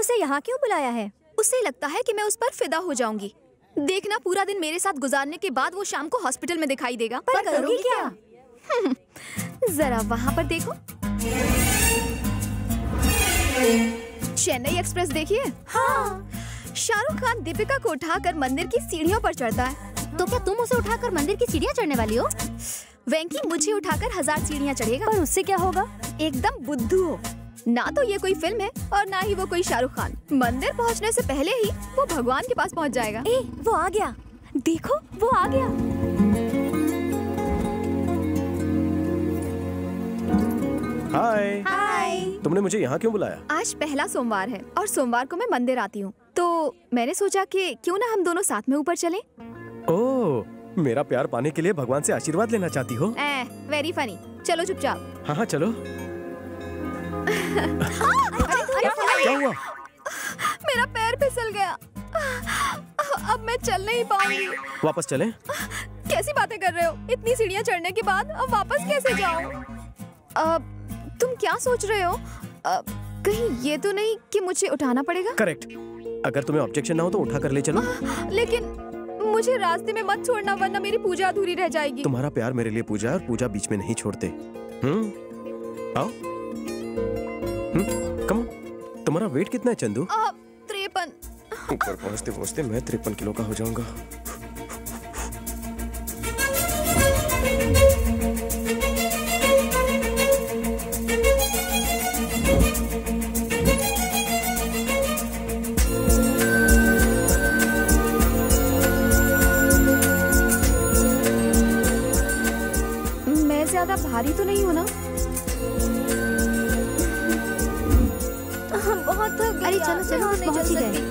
उसे यहाँ क्यों बुलाया है? उसे लगता है कि मैं उस पर फिदा हो जाऊंगी। देखना, पूरा दिन मेरे साथ गुजारने के बाद वो शाम को हॉस्पिटल में दिखाई देगा। पर करोगी क्या? जरा वहाँ पर देखो। चेन्नई एक्सप्रेस देखिए। हाँ। शाहरुख खान दीपिका को उठाकर मंदिर की सीढ़ियों पर चढ़ता है। तो क्या तुम उसे उठाकर मंदिर की सीढ़ियाँ चढ़ने वाली हो? वेंकी मुझे उठाकर 1000 सीढ़ियाँ चढ़ेगा। पर उससे क्या होगा? एकदम बुद्धू हो। ना तो ये कोई फिल्म है और ना ही वो कोई शाहरुख खान। मंदिर पहुंचने से पहले ही वो भगवान के पास पहुंच जाएगा। ए, वो आ गया। देखो, वो आ गया। हाय। हाय। तुमने मुझे यहाँ क्यों बुलाया? आज पहला सोमवार है और सोमवार को मैं मंदिर आती हूँ, तो मैंने सोचा कि क्यों ना हम दोनों साथ में ऊपर चलें। ओह, मेरा प्यार पाने के लिए भगवान से आशीर्वाद लेना चाहती हो? Very funny. चलो चुपचाप। हाँ हाँ चलो। क्या हुआ? मेरा पैर फिसल गया। अब मैं चल नहीं पाऊंगी। वापस चलें? कैसी बातें कर रहे हो? इतनी सीढ़ियाँ चढ़ने के बाद अब वापस कैसे जाऊं? तुम क्या सोच रहे हो? कहीं ये तो नहीं कि मुझे उठाना पड़ेगा? करेक्ट। अगर तुम्हें ऑब्जेक्शन ना हो तो उठा कर ले चलो। लेकिन मुझे रास्ते में मत छोड़ना, वरना मेरी पूजा अधूरी रह जाएगी। तुम्हारा प्यार मेरे लिए पूजा, और पूजा बीच में नहीं छोड़ते। आओ। Come on. तुम्हारा वेट कितना है चंदू? 53। ऊपर पहुंचते पहुंचते मैं 53 किलो का हो जाऊंगा। मैं ज्यादा भारी तो नहीं हूँ ना? बहुत थक गई। अरे चलो चलो, बस पहुंच ही गए।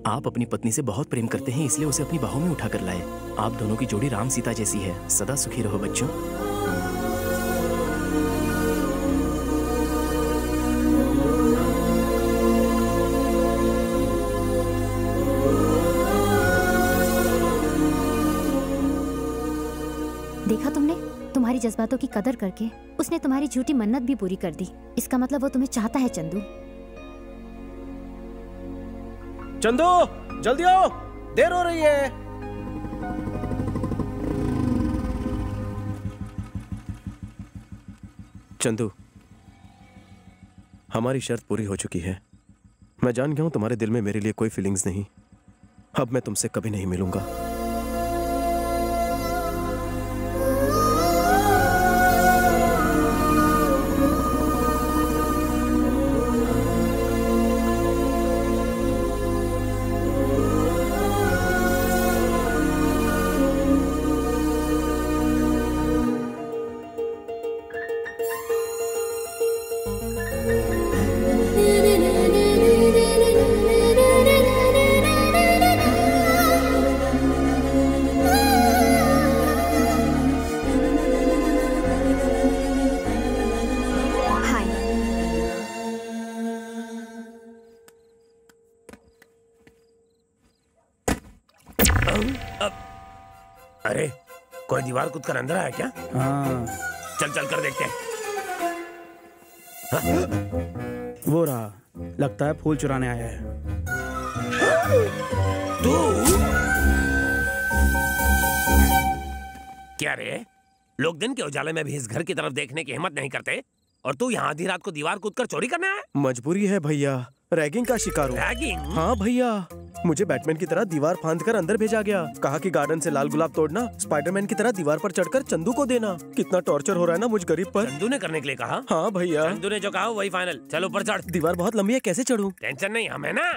आप अपनी पत्नी से बहुत प्रेम करते हैं, इसलिए उसे अपनी बाहों में उठा कर लाए। आप दोनों की जोड़ी राम सीता जैसी है। सदा सुखी रहो बच्चों। देखा तुमने? तुम्हारी जज्बातों की कदर करके उसने तुम्हारी झूठी मन्नत भी पूरी कर दी। इसका मतलब वो तुम्हें चाहता है चंदू। चंदू जल्दी आओ, देर हो रही है। चंदू, हमारी शर्त पूरी हो चुकी है। मैं जान गया हूं तुम्हारे दिल में मेरे लिए कोई फीलिंग्स नहीं। अब मैं तुमसे कभी नहीं मिलूंगा। अरे कोई दीवार कूद कर अंदर आया क्या? हाँ। चल चल कर देखते हैं। वो रहा, लगता है फूल चुराने आया है। तू क्या रे, लोग दिन के उजाले में भी इस घर की तरफ देखने की हिम्मत नहीं करते और तू यहाँ आधी रात को दीवार कूदकर चोरी करने आया? मजबूरी है भैया, रैगिंग का शिकार हूँ। रैगिंग? हाँ भैया, मुझे बैटमैन की तरह दीवार फांद कर अंदर भेजा गया। कहा कि गार्डन से लाल गुलाब तोड़ना, स्पाइडरमैन की तरह दीवार पर चढ़कर चंदू को देना। कितना टॉर्चर हो रहा है ना मुझ गरीब पर। चंदू ने करने के लिए कहा? हाँ भैया। चंदू ने जो कहा वही फाइनल। चलो ऊपर चढ़। दीवार बहुत लंबी है, कैसे चढ़ूं? टेंशन नहीं, हम है ना।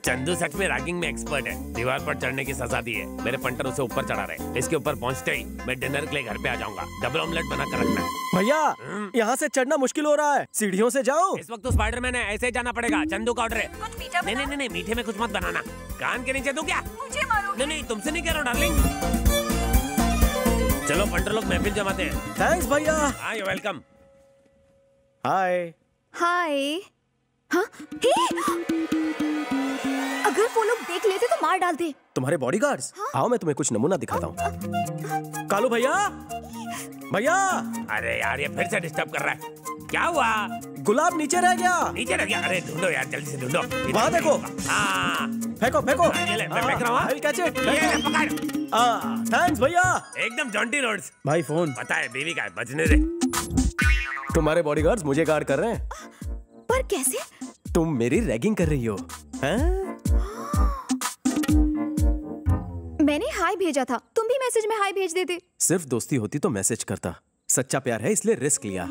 चंदू सच में रैगिंग में एक्सपर्ट है। दीवार पर चढ़ने की सजा दी है। मेरे पंटर उसे ऊपर चढ़ा रहे। इसके ऊपर पहुंचते ही मैं डिनर के लिए घर पे आ जाऊंगा। डबल ऑमलेट बना कर रखना। भैया यहाँ से चढ़ना मुश्किल हो रहा है, सीढ़ियों से जाओ। इस वक्त तो स्पाइडरमैन है, ऐसे ही जाना पड़ेगा। चंदू का ऑर्डर है। नहीं, मीठे में कुछ मत बनाना। कान के नीचे दो क्या? मुझे मारो। नहीं, तुमसे नहीं कह रहा हूँ डार्लिंग। चलो पंटर लोग महफिल जमाते हैं। थैंक्स भैया। हाँ, यू वेलकम। हाय। हाय। हाँ? अगर वो लोग देख लेते तो मार डालते। तुम्हारे बॉडीगार्ड्स? आओ मैं तुम्हें कुछ नमूना दिखाता हूँ। कालू भैया, भैया। अरे यार, ये फिर से डिस्टर्ब कर रहा है। क्या हुआ? गुलाब नीचे रह गया। नीचे रह गया? अरे ढूंढो यार, जल्दी से ढूंढो। वहाँ देखो। हाँ, फेंको फेंको। ये ले, मैं फेंक रहा हूँ। I'll catch it। ये ले, पकड़। थैंक्स भैया। एकदम जॉन्टी रोड्स। भाई फोन। पता है बीवी का है, बचने दे। तुम्हारे बॉडीगार्ड्स मुझे गार्ड कर रहे हैं। पर कैसे? तुम मेरी रैगिंग कर रही हो। मैंने हाय भेजा था, तुम भी मैसेज में हाय भेज देते। सिर्फ दोस्ती होती तो मैसेज करता। सच्चा प्यार है इसलिए रिस्क लिया।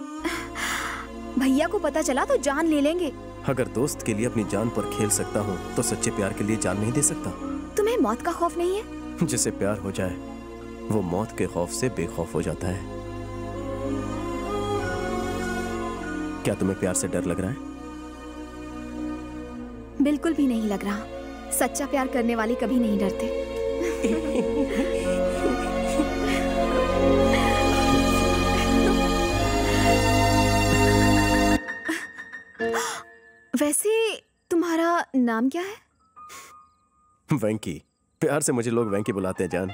भैया को पता चला तो जान ले लेंगे। अगर दोस्त के लिए अपनी जान पर खेल सकता हूँ तो सच्चे प्यार के लिए जान नहीं दे सकता। तुम्हें मौत का खौफ नहीं है? जिसे प्यार हो जाए वो मौत के खौफ से बेखौफ हो जाता है। क्या तुम्हें प्यार से डर लग रहा है? बिल्कुल भी नहीं लग रहा। सच्चा प्यार करने वाले कभी नहीं डरते। वैसे तुम्हारा नाम क्या है? वेंकी। प्यार से मुझे लोग वेंकी बुलाते हैं जान।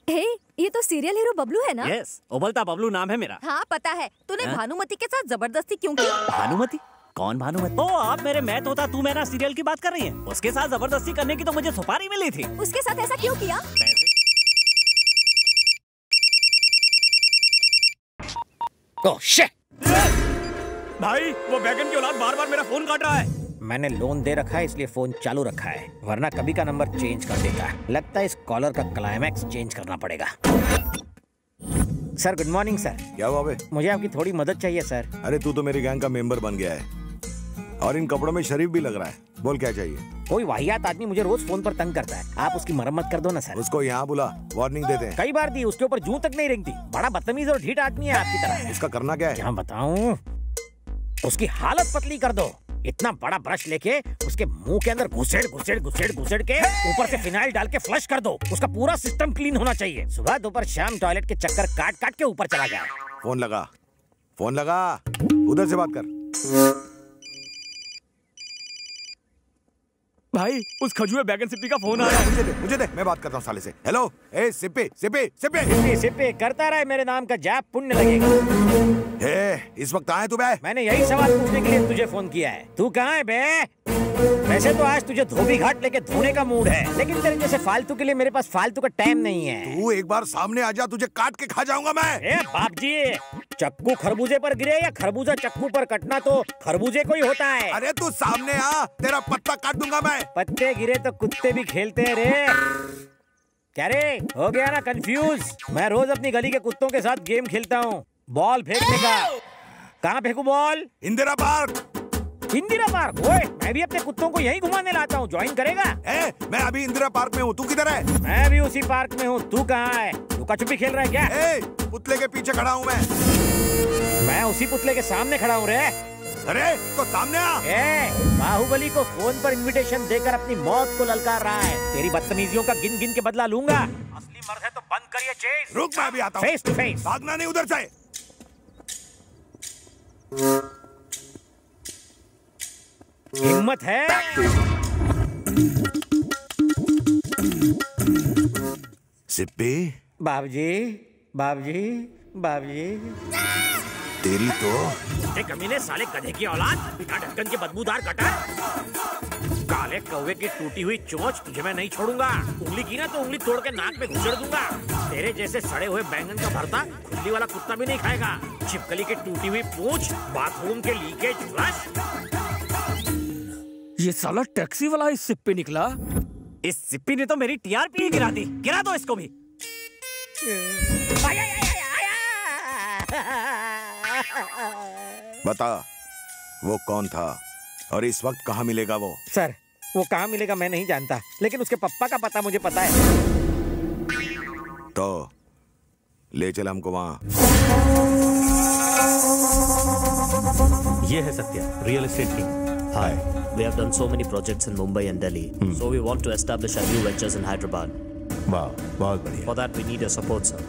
हे, ये तो सीरियल हीरो बबलू है ना? यस, उबलता बबलू नाम है मेरा। हाँ पता है। तूने भानुमति के साथ जबरदस्ती क्यों की? भानुमति? कौन भानुमति? ओ, आप मेरे मैथ होता तू मेरा सीरियल की बात कर रही है। उसके साथ जबरदस्ती करने की तो मुझे सुपारी मिली थी। उसके साथ ऐसा क्यों किया? Oh shit! भाई वो बैगन की औलाद बार बार मेरा फोन काट रहा है। मैंने लोन दे रखा है इसलिए फोन चालू रखा है, वरना कभी का नंबर चेंज कर देगा। लगता है इस कॉलर का क्लाइमैक्स चेंज करना पड़ेगा। Sir good morning sir. क्या हुआ बे? मुझे आपकी थोड़ी मदद चाहिए सर। अरे तू तो मेरी गैंग का मेंबर बन गया है और इन कपड़ों में शरीफ भी लग रहा है। बोल क्या चाहिए? कोई वाहियात आदमी मुझे रोज फोन पर तंग करता है, आप उसकी मरम्मत कर दो ना सर। उसको यहाँ बुला, वार्निंग देते हैं। कई बार दी, उसके ऊपर जूं तक नहीं रेंगती। बड़ा बदतमीज और ढीठ आदमी है आपकी तरह। उसका करना क्या है? क्या बताऊं? उसकी हालत पतली कर दो। इतना बड़ा ब्रश लेके उसके मुंह के अंदर घुसेड़ के ऊपर से फिनाइल डाल के फ्लश कर दो। उसका पूरा सिस्टम क्लीन होना चाहिए। सुबह दोपहर शाम टॉयलेट के चक्कर काट के ऊपर चला गया। फोन लगा, उधर से बात कर। भाई उस खजुए बैगन सिप्पी का फोन आ रहा है। मुझे दे, मैं बात करता हूँ साले से। हेलो, ए सिप्पी करता रहे मेरे नाम का जाप, पुण्य लगेगा। इस वक्त आए तू बे? मैंने यही सवाल पूछने के लिए तुझे फोन किया है। तू कहाँ है बे? वैसे तो आज तुझे धोबी घाट लेके धोने का मूड है, लेकिन तेरे जैसे फालतू के लिए मेरे पास फालतू का टाइम नहीं है। तू एक बार सामने आ जा, तुझे काट के खा जाऊंगा मैं। ए बाप जी, चक्कू खरबूजे पर गिरे या खरबूजा चक्कू पर कटना तो खरबूजे को ही होता है। अरे तू सामने आ, तेरा पत्ता काट दूंगा मैं। पत्ते गिरे तो कुत्ते भी खेलते हैं रे। क्या रे, हो गया ना कंफ्यूज? मैं रोज अपनी गली के कुत्तों के साथ गेम खेलता हूँ, बॉल फेंकने का। कहाँ फेंकू बॉल? इंदिरा पार्क। ओए, मैं भी अपने कुत्तों को यहीं घुमाने लाता हूँ, ज्वाइन करेगा? मैं अभी इंदिरा पार्क में हूँ, तू किधर है? मैं भी उसी पार्क में हूँ, तू कहाँ है? लुका छुपी खेल रहा है क्या? पुतले के पीछे खड़ा हूँ मैं उसी पुतले के सामने खड़ा हूँ रे। अरे तो सामने आ। बाहुबली को फोन पर इनविटेशन देकर अपनी मौत को ललकार रहा है। तेरी बदतमीजियों का गिन गिन के बदला लूंगा। असली मर्द है तो बंद करिए चेस। रुक, मैं अभी आता हूँ। Face to face. भागना नहीं उधर से। हिम्मत है? सिप्पी। बाबूजी। तेरी तो कमीने साले गधे की औलाद, बिना ढक्कन के बदबूदार कटर। साले कौवे की टूटी हुई चोंच, तुझे मैं नहीं छोड़ूंगा। उंगली की ना तो उंगली तोड़ के नाक में घुसेड़ दूंगा। तेरे जैसे सड़े हुए बैंगन का भरता खुजली वाला कुत्ता भी नहीं खाएगा। छिपकली की टूटी हुई पूंछ, बाथरूम के लीकेज फ्लश। ये साला टैक्सी वाला इस सिप्पी निकला। इस सिप्पी ने तो मेरी टीआरपी गिरा दी। गिरा दो इसको भी। बता वो कौन था और इस वक्त कहाँ मिलेगा वो? सर वो कहाँ मिलेगा मैं नहीं जानता, लेकिन उसके पप्पा का पता मुझे पता है। तो ले चल हमको वहाँ। ये है Satya, real estate king. Hi, we have done so many projects in Mumbai and Delhi, so we want to establish our new ventures in Hyderabad. वाह, बहुत बढ़िया। For that, we need your support, sir.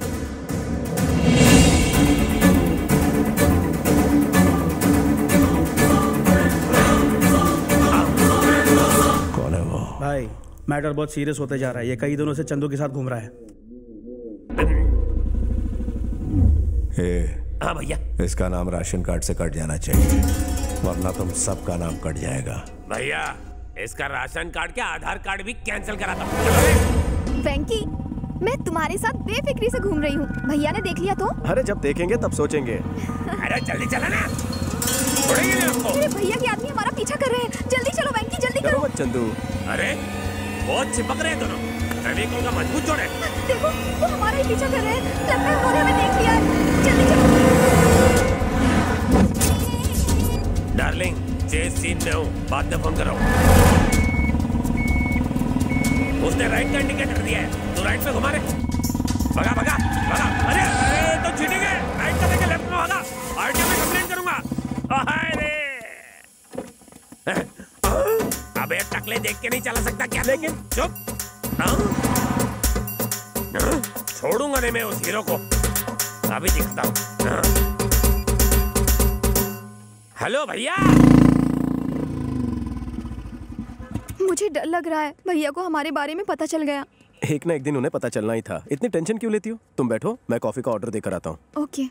कौन है वो? भाई matter बहुत serious होते जा रहा है। ये कई दिनों से चंदू के साथ घूम रहा है। हाँ भैया, इसका नाम राशन कार्ड से कट जाना चाहिए, वरना तुम सबका नाम कट जाएगा। भैया इसका राशन कार्ड के आधार कार्ड भी कैंसिल करा था। वेंकी, मैं तुम्हारे साथ बेफिक्री से घूम रही हूँ। भैया ने देख लिया तो? अरे जब देखेंगे तब सोचेंगे। अरे जल्दी चला ना, छोड़ेंगे नहीं आपको। अरे भैया के आदमी हमारा पीछा कर रहे हैं। जल्दी चलो वेंकी, जल्दी करो। मत चंदू। अरे बहुत चिपक रहे हैं दोनों। फेविकोल का मजबूत जोड़े। देखो वो हमारा ही पीछा कर रहे हैं। लगता है उन्होंने हमें देख लिया है। जल्दी चलो। डार्लिंग, चेस सीन में हूँ, बाद में फोन करो। उसने राइट का इंडिकेटर दिया है, तो राइट पे घुमा रहे। भगा भगा भगा। अरे अरे तो चीटिंग है। राइट का देके लेफ्ट में भागा। आरटीओ में कंप्लेंट करूंगा। अरे अबे टकले देख के नहीं चला सकता क्या? लेकिन चुप। छोड़ूंगा नहीं मैं उस हीरो को, अभी दिखता हूँ। हेलो भैया, मुझे डर लग रहा है। भैया को हमारे बारे में पता चल गया। एक ना एक दिन उन्हें पता चलना ही था। इतनी टेंशन क्यों लेती हो? तुम बैठो, मैं कॉफी का ऑर्डर देकर आता हूँ। ओके।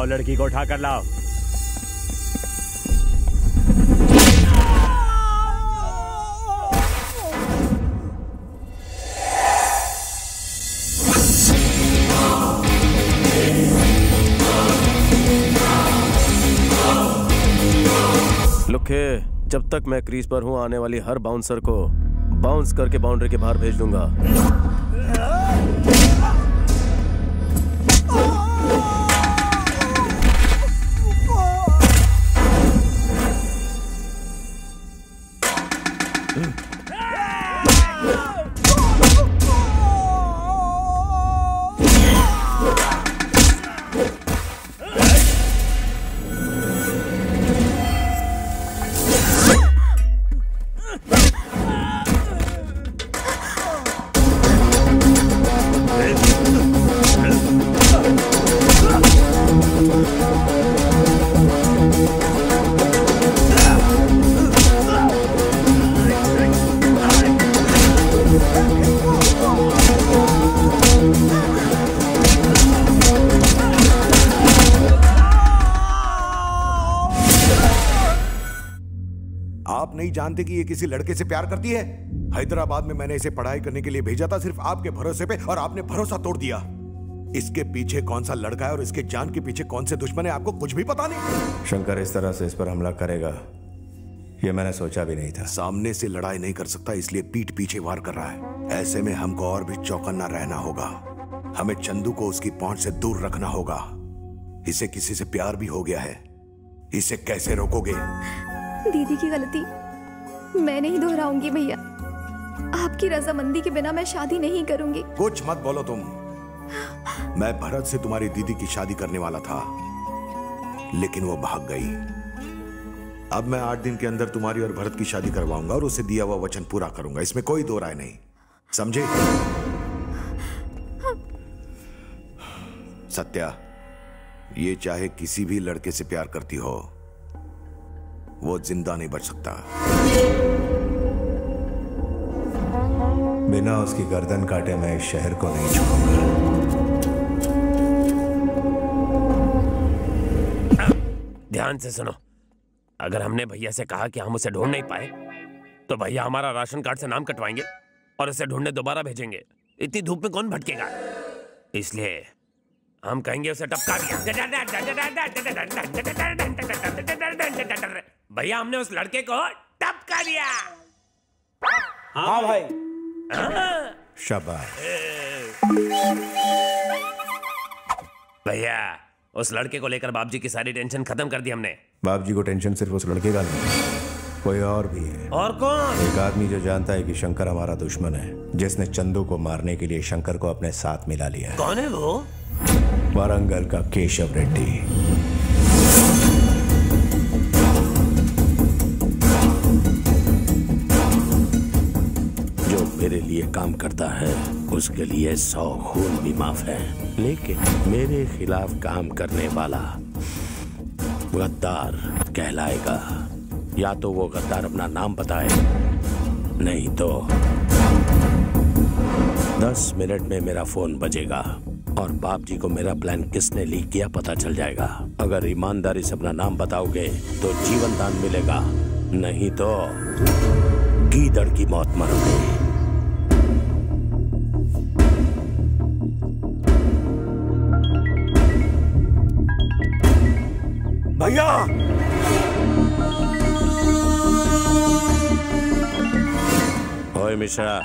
लड़की को उठा कर लाओ। लुखे, जब तक मैं क्रीज पर हूं आने वाली हर बाउंसर को बाउंस करके बाउंड्री के बाहर भेज दूंगा। जानते कि ये किसी लड़के से प्यार करती है। हैदराबाद में मैंने इसे पढ़ाई करने के लिए भेजा था सिर्फ आपके भरोसे पे, और आपने भरोसा तोड़ दिया। इसके पीछे कौन सा लड़का है और इसके जान के पीछे कौन से दुश्मन है आपको कुछ भी पता नहीं। शंकर इस तरह से इस पर हमला करेगा ये मैंने सोचा भी नहीं था। सामने से लड़ाई नहीं कर सकता, इसलिए पीठ पीछे वार कर रहा है। ऐसे में हमको और भी चौकन्ना रहना होगा। हमें चंदू को उसकी पहुंच से दूर रखना होगा। इसे किसी से प्यार भी हो गया है, इसे कैसे रोकोगे? दीदी की गलती मैं नहीं दोहराऊंगी भैया। आपकी रजामंदी के बिना मैं शादी नहीं करूंगी। कुछ मत बोलो तुम। मैं भरत से तुम्हारी दीदी की शादी करने वाला था, लेकिन वो भाग गई। अब मैं 8 दिन के अंदर तुम्हारी और भरत की शादी करवाऊंगा और उसे दिया हुआ वचन पूरा करूंगा। इसमें कोई दो राय नहीं, समझे? सत्या, ये चाहे किसी भी लड़के से प्यार करती हो, वो जिंदा नहीं बच सकता। बिना उसकी गर्दन काटे मैं इस शहर को नहीं छोड़ूंगा। ध्यान से सुनो, अगर हमने भैया से कहा कि हम उसे ढूंढ नहीं पाए तो भैया हमारा राशन कार्ड से नाम कटवाएंगे और उसे ढूंढने दोबारा भेजेंगे। इतनी धूप में कौन भटकेगा? इसलिए हम कहेंगे उसे टपका दिया। भैया हमने उस लड़के को टपका दिया। हाँ भाई। शाबाश। भैया उस लड़के को लेकर बाप जी की सारी टेंशन खत्म कर दी हमने। बाप जी को टेंशन सिर्फ उस लड़के का नहीं, कोई और भी है। और कौन? एक आदमी जो जानता है कि शंकर हमारा दुश्मन है, जिसने चंदू को मारने के लिए शंकर को अपने साथ मिला लिया है। कौन है वो? वारंगल का केशव रेड्डी। जो मेरे लिए काम करता है उसके लिए 100 खून भी माफ है, लेकिन मेरे खिलाफ काम करने वाला गद्दार कहलाएगा। या तो वो गद्दार अपना नाम बताए, नहीं तो 10 मिनट में मेरा फोन बजेगा और बाप जी को मेरा प्लान किसने लीक किया पता चल जाएगा। अगर ईमानदारी से अपना नाम बताओगे तो जीवन दान मिलेगा, नहीं तो गीदड़ की मौत मरोगे। भैया ओए मिश्रा,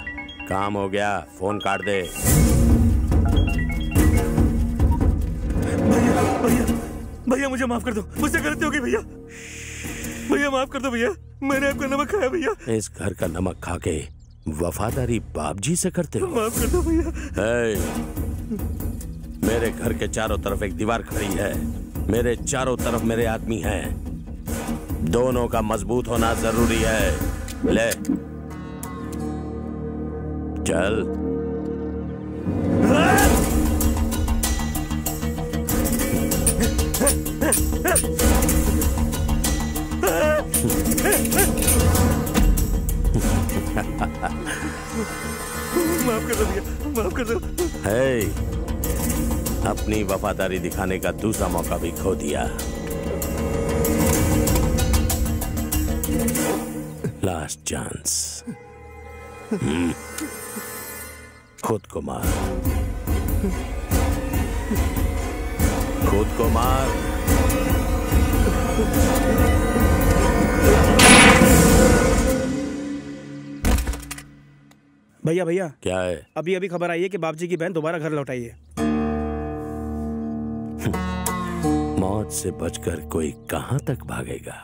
काम हो गया, फोन काट दे। भैया मुझे माफ कर दो, मुझसे गलती हो गई भैया। भैया माफ कर दो भैया, मैंने आपका नमक खाया भैया। इस घर का नमक खा के वफादारी बाप जी से करते हो? माफ कर दो भैया। मेरे घर के चारों तरफ एक दीवार खड़ी है, मेरे चारों तरफ मेरे आदमी हैं, दोनों का मजबूत होना जरूरी है। ले चल। माफ कर दो भैया, माफ कर दो। अपनी वफादारी दिखाने का दूसरा मौका भी खो दिया। Last chance. खुद को मार, खुद को मार। भैया भैया क्या है? अभी अभी खबर आई है कि बाप जी की बहन दोबारा घर लौट आई है। मौत से बचकर कोई कहां तक भागेगा?